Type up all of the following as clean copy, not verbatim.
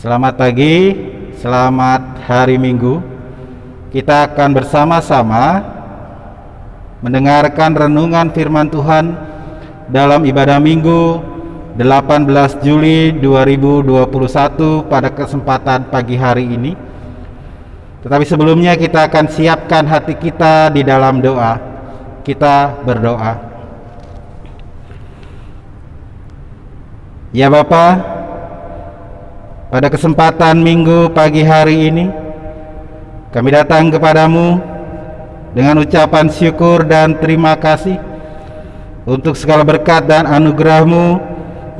Selamat pagi, selamat hari Minggu. Kita akan bersama-sama mendengarkan renungan firman Tuhan dalam ibadah Minggu 18 Juli 2021 pada kesempatan pagi hari ini. Tetapi sebelumnya kita akan siapkan hati kita di dalam doa. Kita berdoa. Ya Bapa, pada kesempatan Minggu pagi hari ini kami datang kepadamu dengan ucapan syukur dan terima kasih untuk segala berkat dan anugerah-Mu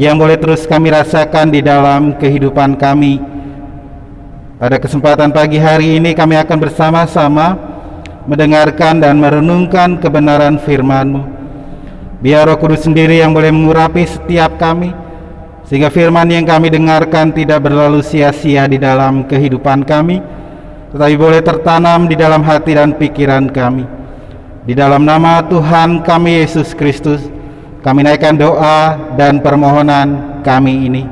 yang boleh terus kami rasakan di dalam kehidupan kami. Pada kesempatan pagi hari ini kami akan bersama-sama mendengarkan dan merenungkan kebenaran firman-Mu. Biar Roh Kudus sendiri yang boleh mengurapi setiap kami, sehingga firman yang kami dengarkan tidak berlalu sia-sia di dalam kehidupan kami, tetapi boleh tertanam di dalam hati dan pikiran kami. Di dalam nama Tuhan kami Yesus Kristus, kami naikkan doa dan permohonan kami ini.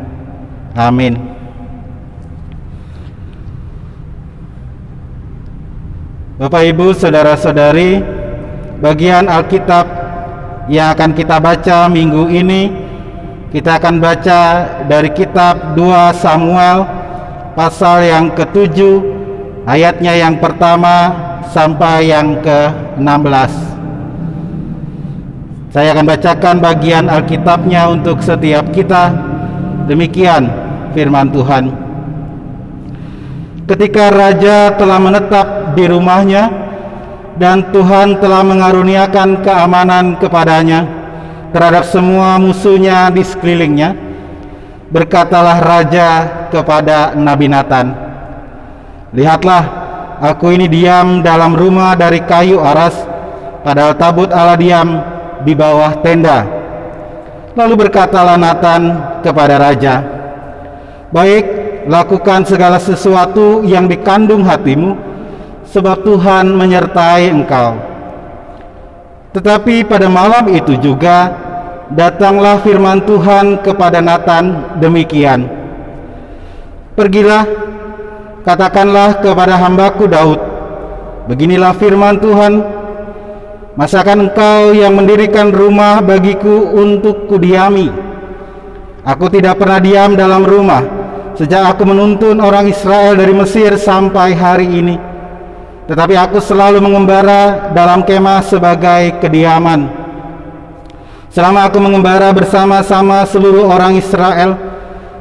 Amin. Bapak, Ibu, Saudara-saudari, bagian Alkitab yang akan kita baca minggu ini, kita akan baca dari kitab 2 Samuel pasal yang ke-7, ayatnya yang pertama sampai yang ke-16. Saya akan bacakan bagian Alkitabnya untuk setiap kita. Demikian firman Tuhan. Ketika raja telah menetap di rumahnya dan Tuhan telah mengaruniakan keamanan kepadanya terhadap semua musuhnya di sekelilingnya, berkatalah raja kepada Nabi Nathan, "Lihatlah, aku ini diam dalam rumah dari kayu aras, padahal tabut Allah diam di bawah tenda." Lalu berkatalah Nathan kepada raja, "Baik, lakukan segala sesuatu yang dikandung hatimu, sebab Tuhan menyertai engkau." Tetapi pada malam itu juga datanglah firman Tuhan kepada Nathan demikian, "Pergilah, katakanlah kepada hambaku Daud, beginilah firman Tuhan, masakan engkau yang mendirikan rumah bagiku untuk kudiami? Aku tidak pernah diam dalam rumah sejak aku menuntun orang Israel dari Mesir sampai hari ini. Tetapi aku selalu mengembara dalam kemah sebagai kediaman. Selama aku mengembara bersama-sama seluruh orang Israel,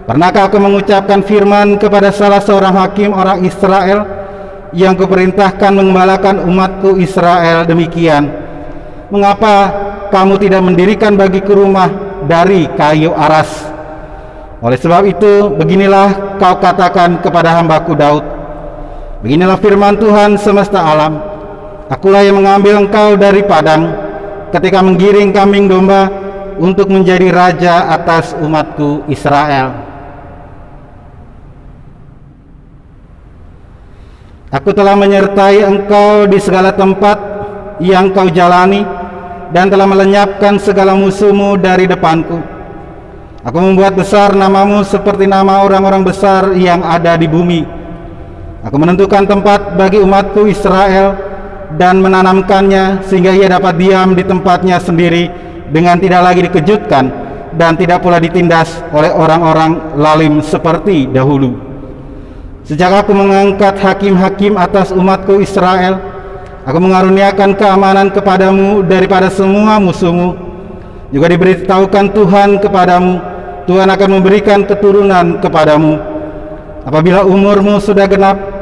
pernahkah aku mengucapkan firman kepada salah seorang hakim orang Israel yang kuperintahkan mengembalakan umatku Israel demikian, mengapa kamu tidak mendirikan bagiku rumah dari kayu aras? Oleh sebab itu, beginilah kau katakan kepada hambaku Daud, beginilah firman Tuhan semesta alam, akulah yang mengambil engkau dari padang ketika menggiring kambing domba untuk menjadi raja atas umatku Israel. Aku telah menyertai engkau di segala tempat yang kau jalani dan telah melenyapkan segala musuhmu dari depanku. Aku membuat besar namamu seperti nama orang-orang besar yang ada di bumi. Aku menentukan tempat bagi umatku Israel dan menanamkannya sehingga ia dapat diam di tempatnya sendiri dengan tidak lagi dikejutkan dan tidak pula ditindas oleh orang-orang lalim seperti dahulu. Sejak aku mengangkat hakim-hakim atas umatku Israel, aku mengaruniakan keamanan kepadamu daripada semua musuhmu. Juga diberitahukan Tuhan kepadamu, Tuhan akan memberikan keturunan kepadamu. Apabila umurmu sudah genap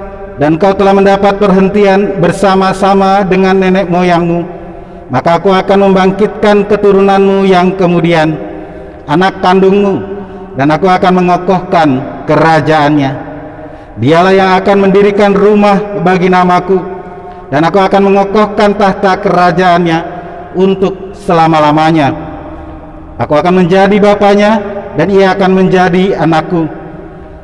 dan kau telah mendapat perhentian bersama-sama dengan nenek moyangmu, maka aku akan membangkitkan keturunanmu yang kemudian, anak kandungmu, dan aku akan mengokohkan kerajaannya. Dialah yang akan mendirikan rumah bagi namaku, dan aku akan mengokohkan tahta kerajaannya untuk selama-lamanya. Aku akan menjadi bapanya, dan ia akan menjadi anakku.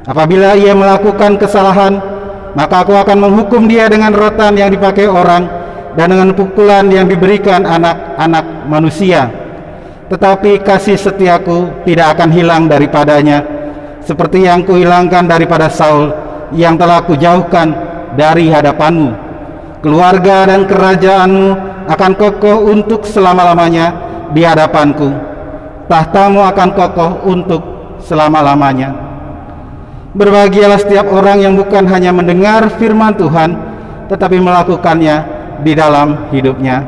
Apabila ia melakukan kesalahan, maka aku akan menghukum dia dengan rotan yang dipakai orang dan dengan pukulan yang diberikan anak-anak manusia. Tetapi kasih setiaku tidak akan hilang daripadanya seperti yang kuhilangkan daripada Saul, yang telah kujauhkan dari hadapanmu. Keluarga dan kerajaanmu akan kokoh untuk selama-lamanya di hadapanku. Tahtamu akan kokoh untuk selama-lamanya. Berbahagialah setiap orang yang bukan hanya mendengar firman Tuhan, tetapi melakukannya di dalam hidupnya.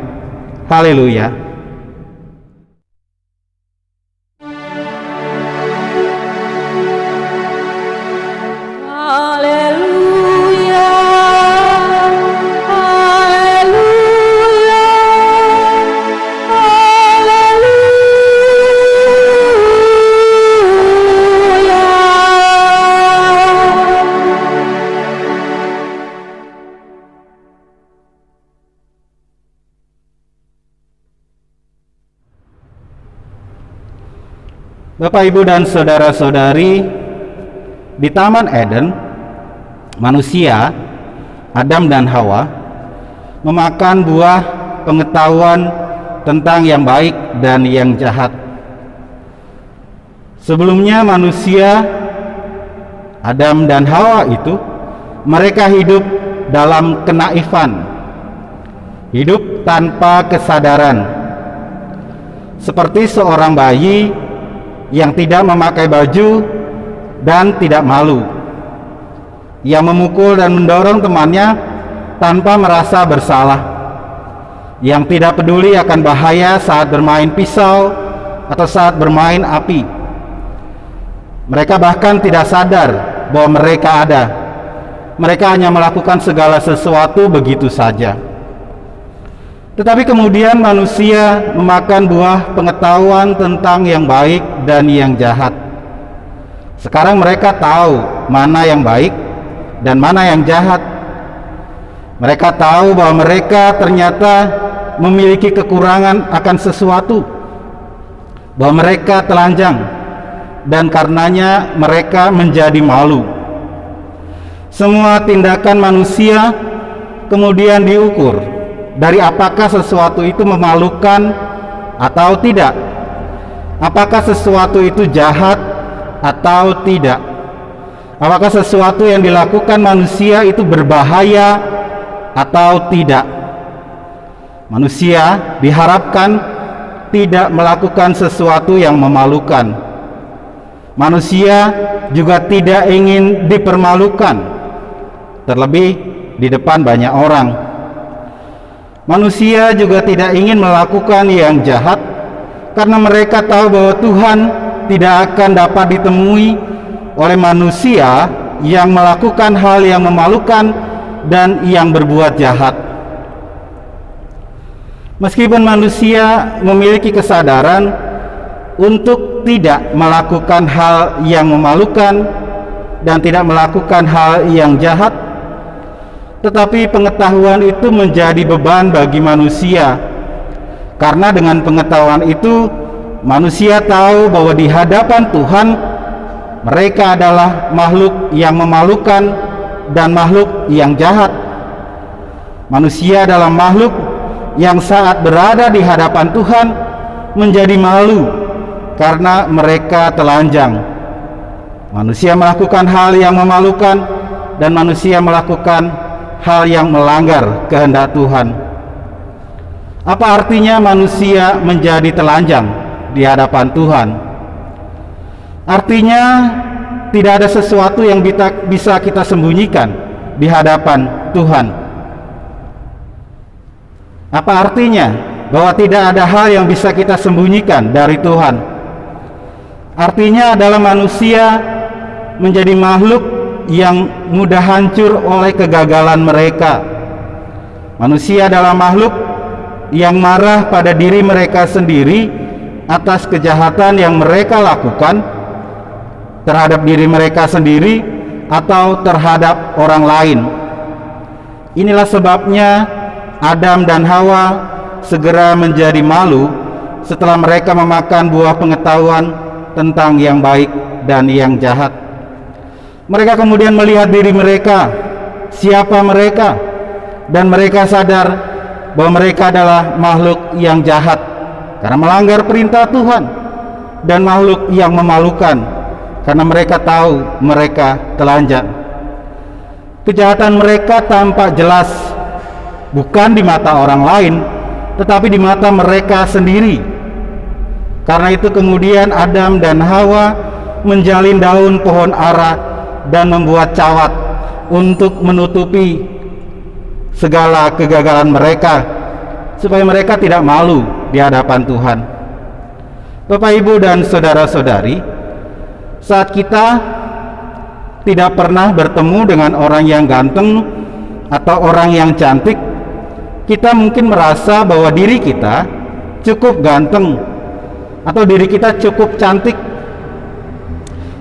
Haleluya. Bapak, Ibu, dan saudara-saudari, di Taman Eden, manusia, Adam dan Hawa, memakan buah pengetahuan tentang yang baik dan yang jahat. Sebelumnya manusia, Adam dan Hawa itu, mereka hidup dalam kenaifan, hidup tanpa kesadaran, seperti seorang bayi yang tidak memakai baju dan tidak malu, yang memukul dan mendorong temannya tanpa merasa bersalah, yang tidak peduli akan bahaya saat bermain pisau atau saat bermain api. Mereka bahkan tidak sadar bahwa mereka ada. Mereka hanya melakukan segala sesuatu begitu saja. Tetapi kemudian manusia memakan buah pengetahuan tentang yang baik dan yang jahat. Sekarang mereka tahu mana yang baik dan mana yang jahat. Mereka tahu bahwa mereka ternyata memiliki kekurangan akan sesuatu, bahwa mereka telanjang, dan karenanya mereka menjadi malu. Semua tindakan manusia kemudian diukur dari apakah sesuatu itu memalukan atau tidak, apakah sesuatu itu jahat atau tidak, apakah sesuatu yang dilakukan manusia itu berbahaya atau tidak. Manusia diharapkan tidak melakukan sesuatu yang memalukan. Manusia juga tidak ingin dipermalukan, terlebih di depan banyak orang. Manusia juga tidak ingin melakukan yang jahat, karena mereka tahu bahwa Tuhan tidak akan dapat ditemui oleh manusia yang melakukan hal yang memalukan dan yang berbuat jahat. Meskipun manusia memiliki kesadaran untuk tidak melakukan hal yang memalukan dan tidak melakukan hal yang jahat, tetapi pengetahuan itu menjadi beban bagi manusia, karena dengan pengetahuan itu manusia tahu bahwa di hadapan Tuhan mereka adalah makhluk yang memalukan dan makhluk yang jahat. Manusia adalah makhluk yang saat berada di hadapan Tuhan menjadi malu karena mereka telanjang. Manusia melakukan hal yang memalukan dan manusia melakukan hal yang melanggar kehendak Tuhan. Apa artinya manusia menjadi telanjang di hadapan Tuhan? Artinya tidak ada sesuatu yang bisa kita sembunyikan di hadapan Tuhan. Apa artinya bahwa tidak ada hal yang bisa kita sembunyikan dari Tuhan? Artinya adalah manusia menjadi makhluk yang mudah hancur oleh kegagalan mereka. Manusia adalah makhluk yang marah pada diri mereka sendiri atas kejahatan yang mereka lakukan terhadap diri mereka sendiri atau terhadap orang lain. Inilah sebabnya Adam dan Hawa segera menjadi malu setelah mereka memakan buah pengetahuan tentang yang baik dan yang jahat. Mereka kemudian melihat diri mereka, siapa mereka, dan mereka sadar bahwa mereka adalah makhluk yang jahat karena melanggar perintah Tuhan, dan makhluk yang memalukan karena mereka tahu mereka telanjang. Kejahatan mereka tampak jelas, bukan di mata orang lain, tetapi di mata mereka sendiri. Karena itu kemudian Adam dan Hawa menjalin daun pohon ara dan membuat cawat untuk menutupi segala kegagalan mereka, supaya mereka tidak malu di hadapan Tuhan. Bapak, Ibu, dan saudara-saudari, saat kita tidak pernah bertemu dengan orang yang ganteng atau orang yang cantik, kita mungkin merasa bahwa diri kita cukup ganteng atau diri kita cukup cantik.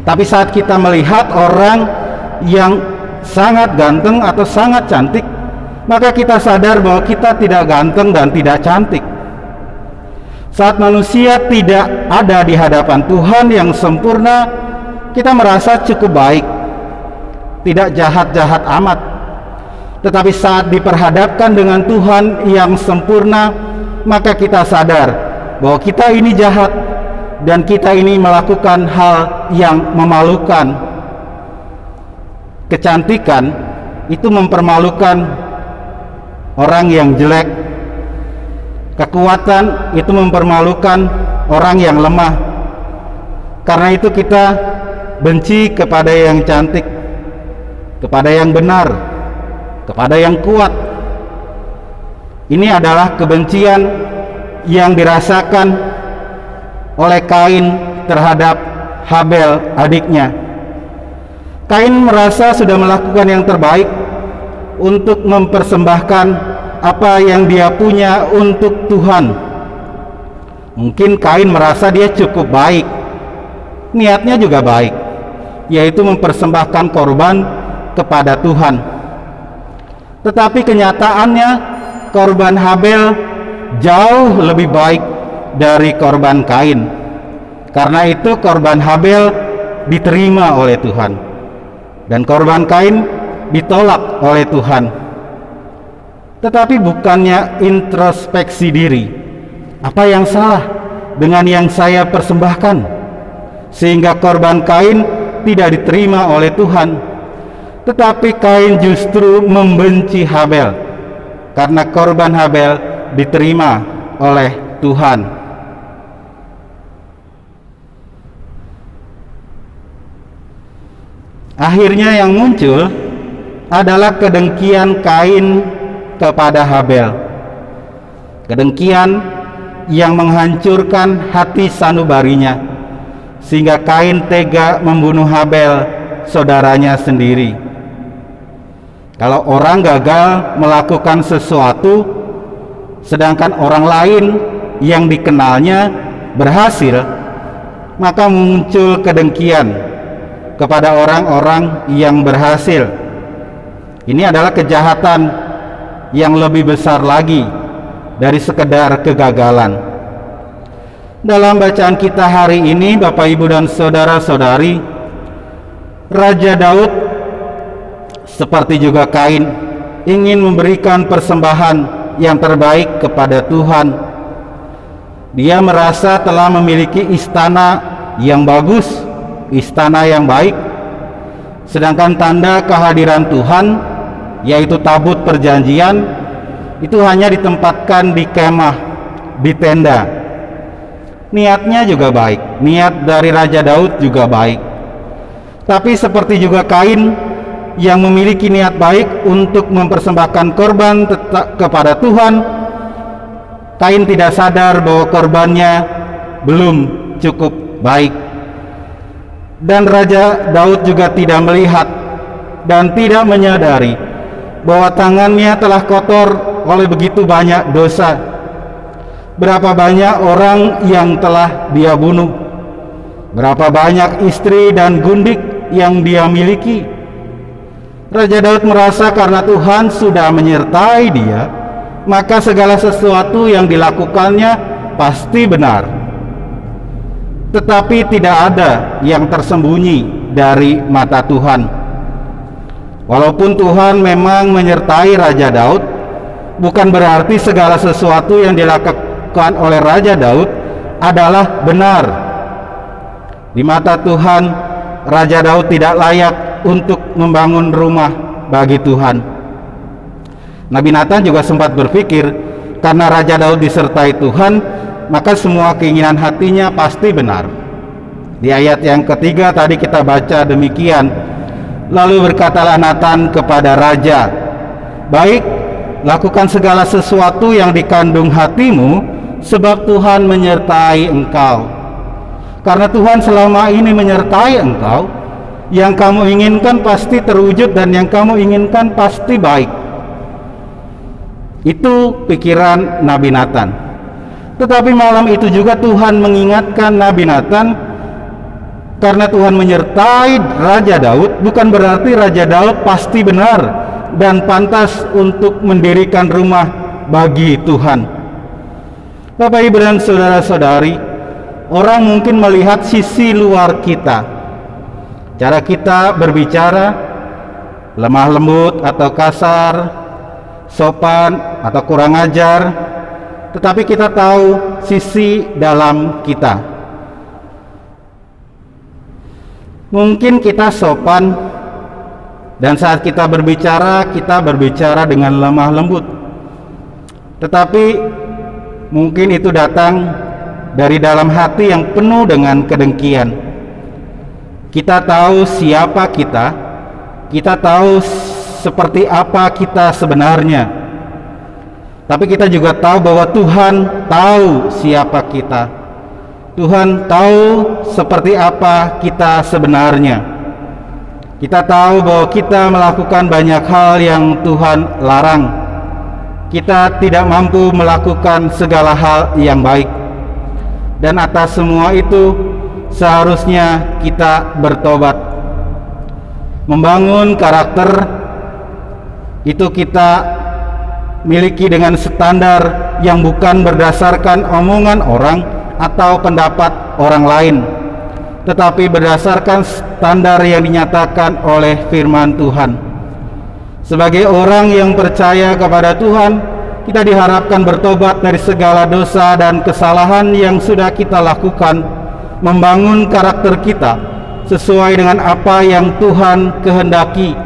Tapi saat kita melihat orang yang sangat ganteng atau sangat cantik, maka kita sadar bahwa kita tidak ganteng dan tidak cantik. Saat manusia tidak ada di hadapan Tuhan yang sempurna, kita merasa cukup baik, tidak jahat-jahat amat. Tetapi saat diperhadapkan dengan Tuhan yang sempurna, maka kita sadar bahwa kita ini jahat dan kita ini melakukan hal yang memalukan. Kecantikan itu mempermalukan orang yang jelek. Kekuatan itu mempermalukan orang yang lemah. Karena itu kita benci kepada yang cantik, kepada yang benar, kepada yang kuat. Ini adalah kebencian yang dirasakan oleh Kain terhadap Habel, adiknya. Kain merasa sudah melakukan yang terbaik untuk mempersembahkan apa yang dia punya untuk Tuhan. Mungkin Kain merasa dia cukup baik, niatnya juga baik, yaitu mempersembahkan korban kepada Tuhan. Tetapi kenyataannya korban Habel jauh lebih baik dari korban Kain. Karena itu korban Habel diterima oleh Tuhan dan korban Kain ditolak oleh Tuhan. Tetapi bukannya introspeksi diri, apa yang salah dengan yang saya persembahkan sehingga korban Kain tidak diterima oleh Tuhan. Tetapi Kain justru membenci Habel karena korban Habel diterima oleh Tuhan. Akhirnya yang muncul adalah kedengkian Kain kepada Habel. Kedengkian yang menghancurkan hati sanubarinya, sehingga Kain tega membunuh Habel, saudaranya sendiri. Kalau orang gagal melakukan sesuatu, sedangkan orang lain yang dikenalnya berhasil, maka muncul kedengkian kepada orang-orang yang berhasil. Ini adalah kejahatan yang lebih besar lagi dari sekedar kegagalan. Dalam bacaan kita hari ini, Bapak, Ibu, dan saudara-saudari, Raja Daud seperti juga Kain ingin memberikan persembahan yang terbaik kepada Tuhan. Dia merasa telah memiliki istana yang bagus, istana yang baik, sedangkan tanda kehadiran Tuhan, yaitu tabut perjanjian, itu hanya ditempatkan di kemah, di tenda. Niatnya juga baik, niat dari Raja Daud juga baik. Tapi seperti juga Kain yang memiliki niat baik untuk mempersembahkan korban kepada Tuhan, Kain tidak sadar bahwa korbannya belum cukup baik. Dan Raja Daud juga tidak melihat dan tidak menyadari bahwa tangannya telah kotor oleh begitu banyak dosa. Berapa banyak orang yang telah dia bunuh, berapa banyak istri dan gundik yang dia miliki. Raja Daud merasa karena Tuhan sudah menyertai dia, maka segala sesuatu yang dilakukannya pasti benar. Tetapi tidak ada yang tersembunyi dari mata Tuhan. Walaupun Tuhan memang menyertai Raja Daud, bukan berarti segala sesuatu yang dilakukan oleh Raja Daud adalah benar. Di mata Tuhan, Raja Daud tidak layak untuk membangun rumah bagi Tuhan. Nabi Nathan juga sempat berpikir, karena Raja Daud disertai Tuhan, maka semua keinginan hatinya pasti benar. Di ayat yang ketiga tadi kita baca demikian, lalu berkatalah Nathan kepada raja, baik, lakukan segala sesuatu yang dikandung hatimu, sebab Tuhan menyertai engkau. Karena Tuhan selama ini menyertai engkau, yang kamu inginkan pasti terwujud dan yang kamu inginkan pasti baik. Itu pikiran Nabi Nathan. Tetapi malam itu juga Tuhan mengingatkan Nabi Nathan, karena Tuhan menyertai Raja Daud, bukan berarti Raja Daud pasti benar dan pantas untuk mendirikan rumah bagi Tuhan. Bapak, Ibu, dan saudara-saudari, orang mungkin melihat sisi luar kita, cara kita berbicara lemah lembut atau kasar, sopan atau kurang ajar, tetapi kita tahu sisi dalam kita. Mungkin kita sopan dan saat kita berbicara dengan lemah lembut, tetapi mungkin itu datang dari dalam hati yang penuh dengan kedengkian. Kita tahu siapa kita tahu seperti apa kita sebenarnya, tapi kita juga tahu bahwa Tuhan tahu siapa kita. Tuhan tahu seperti apa kita sebenarnya. Kita tahu bahwa kita melakukan banyak hal yang Tuhan larang. Kita tidak mampu melakukan segala hal yang baik. Dan atas semua itu seharusnya kita bertobat. Membangun karakter itu kita miliki dengan standar yang bukan berdasarkan omongan orang atau pendapat orang lain, tetapi berdasarkan standar yang dinyatakan oleh firman Tuhan. Sebagai orang yang percaya kepada Tuhan, kita diharapkan bertobat dari segala dosa dan kesalahan yang sudah kita lakukan, membangun karakter kita sesuai dengan apa yang Tuhan kehendaki,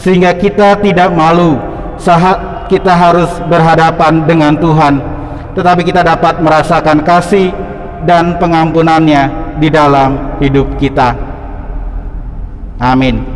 sehingga kita tidak malu saat kita harus berhadapan dengan Tuhan, tetapi kita dapat merasakan kasih dan pengampunannya di dalam hidup kita. Amin.